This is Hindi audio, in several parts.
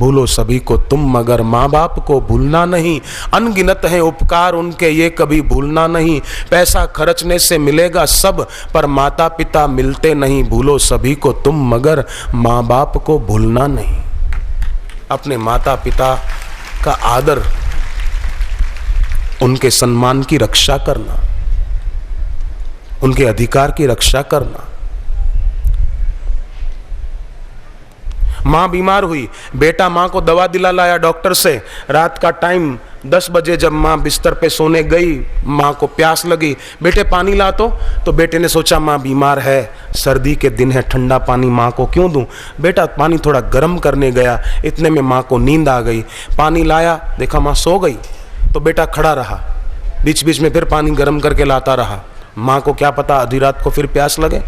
भूलो सभी को तुम मगर माँ बाप को भूलना नहीं। अनगिनत हैं उपकार उनके ये कभी भूलना नहीं। पैसा खर्चने से मिलेगा सब पर माता पिता मिलते नहीं। भूलो सभी को तुम मगर माँ बाप को भूलना नहीं। अपने माता पिता का आदर, उनके सम्मान की रक्षा करना, उनके अधिकार की रक्षा करना। माँ बीमार हुई, बेटा माँ को दवा दिला लाया डॉक्टर से। रात का टाइम 10 बजे जब माँ बिस्तर पे सोने गई, माँ को प्यास लगी, बेटे पानी ला। तो बेटे ने सोचा माँ बीमार है, सर्दी के दिन है, ठंडा पानी माँ को क्यों दूं। बेटा पानी थोड़ा गर्म करने गया, इतने में माँ को नींद आ गई। पानी लाया, देखा माँ सो गई, तो बेटा खड़ा रहा, बीच बीच में फिर पानी गर्म करके लाता रहा। माँ को क्या पता आधी रात को फिर प्यास लगे।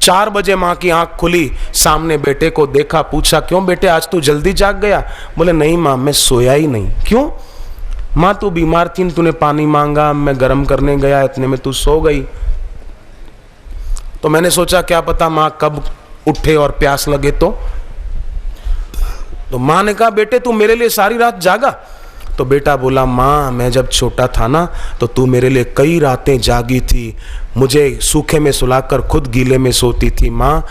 4 बजे माँ की आंख खुली, सामने बेटे को देखा, पूछा क्यों बेटे आज तू जल्दी जाग गया। बोले नहीं माँ मैं सोया ही नहीं। क्यों? माँ तू बीमार थी, तूने पानी मांगा, मैं गर्म करने गया, इतने में तू सो गई। तो मैंने सोचा क्या पता माँ कब उठे और प्यास लगे तो माँ ने कहा बेटे तू मेरे लिए सारी रात जागा। तो बेटा बोला माँ मैं जब छोटा था ना तो तू मेरे लिए कई रातें जागी थी, मुझे सूखे में सुलाकर खुद गीले में सोती थी। माँ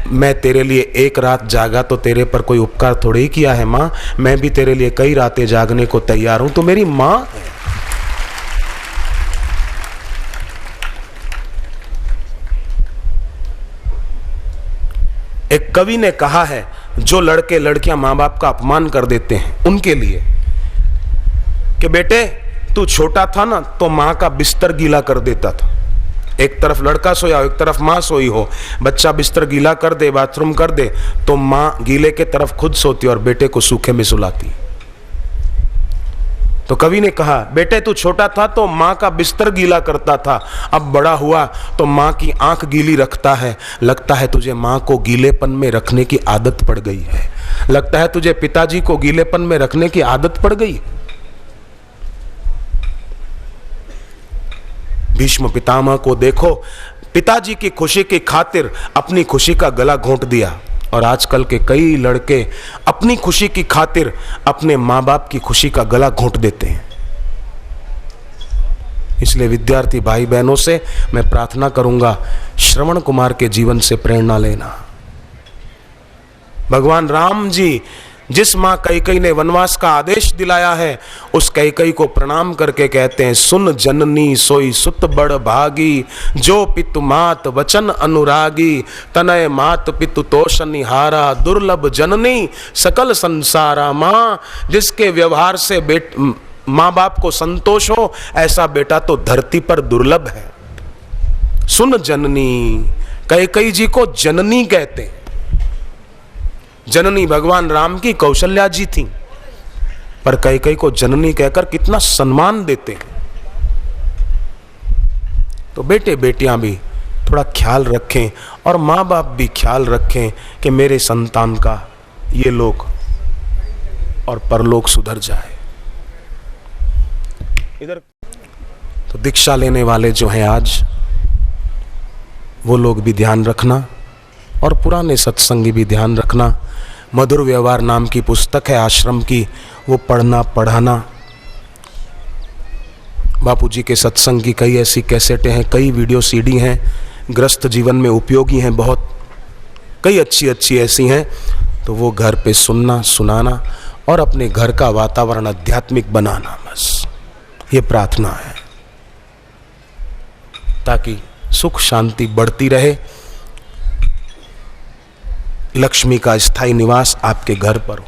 मैं तेरे लिए एक रात जागा तो तेरे पर कोई उपकार थोड़े ही किया है माँ, मैं भी तेरे लिए कई रातें जागने को तैयार हूं, तो मेरी माँ है। एक कवि ने कहा है जो लड़के लड़कियां माँ बाप का अपमान कर देते हैं उनके लिए कि बेटे तू छोटा था ना तो माँ का बिस्तर गीला कर देता था। एक तरफ लड़का सोया हो, एक तरफ माँ सोई हो, बच्चा बिस्तर गीला कर दे, बाथरूम कर दे तो माँ गीले के तरफ खुद सोती और बेटे को सूखे में सुलाती। तो कवि ने कहा बेटे तू छोटा था तो माँ का बिस्तर गीला करता था, अब बड़ा हुआ तो माँ की आंख गीली रखता है। लगता है तुझे माँ को गीलेपन में रखने की आदत पड़ गई है, लगता है तुझे पिताजी को गीलेपन में रखने की आदत पड़ गई। भीष्म पितामह को देखो, पिताजी की खुशी की खातिर अपनी खुशी का गला घोंट दिया, और आजकल के कई लड़के अपनी खुशी की खातिर अपने माँ बाप की खुशी का गला घोंट देते हैं। इसलिए विद्यार्थी भाई बहनों से मैं प्रार्थना करूंगा श्रवण कुमार के जीवन से प्रेरणा लेना। भगवान राम जी जिस माँ कैकेयी ने वनवास का आदेश दिलाया है उस कैकेयी को प्रणाम करके कहते हैं सुन जननी सोई सुत बड़ भागी, जो पितु मात वचन अनुरागी, तनय मात पितु तोष निहारा, दुर्लभ जननी सकल संसारा। माँ जिसके व्यवहार से माँ बाप को संतोष हो ऐसा बेटा तो धरती पर दुर्लभ है। सुन जननी, कैकेयी जी को जननी कहते हैं। जननी भगवान राम की कौशल्या जी थी, पर कैकेयी को जननी कहकर कितना सम्मान देते हैं। तो बेटे बेटियां भी थोड़ा ख्याल रखें और माँ बाप भी ख्याल रखें कि मेरे संतान का ये लोक और परलोक सुधर जाए। इधर तो दीक्षा लेने वाले जो हैं आज वो लोग भी ध्यान रखना और पुराने सत्संगी भी ध्यान रखना। मधुर व्यवहार नाम की पुस्तक है आश्रम की, वो पढ़ना पढ़ाना। बापूजी के सत्संग की कई ऐसी कैसेटें हैं, कई वीडियो सीडी हैं, गृहस्थ जीवन में उपयोगी हैं बहुत, कई अच्छी अच्छी ऐसी हैं। तो वो घर पे सुनना सुनाना और अपने घर का वातावरण आध्यात्मिक बनाना, बस ये प्रार्थना है, ताकि सुख शांति बढ़ती रहे, लक्ष्मी का स्थायी निवास आपके घर पर हो।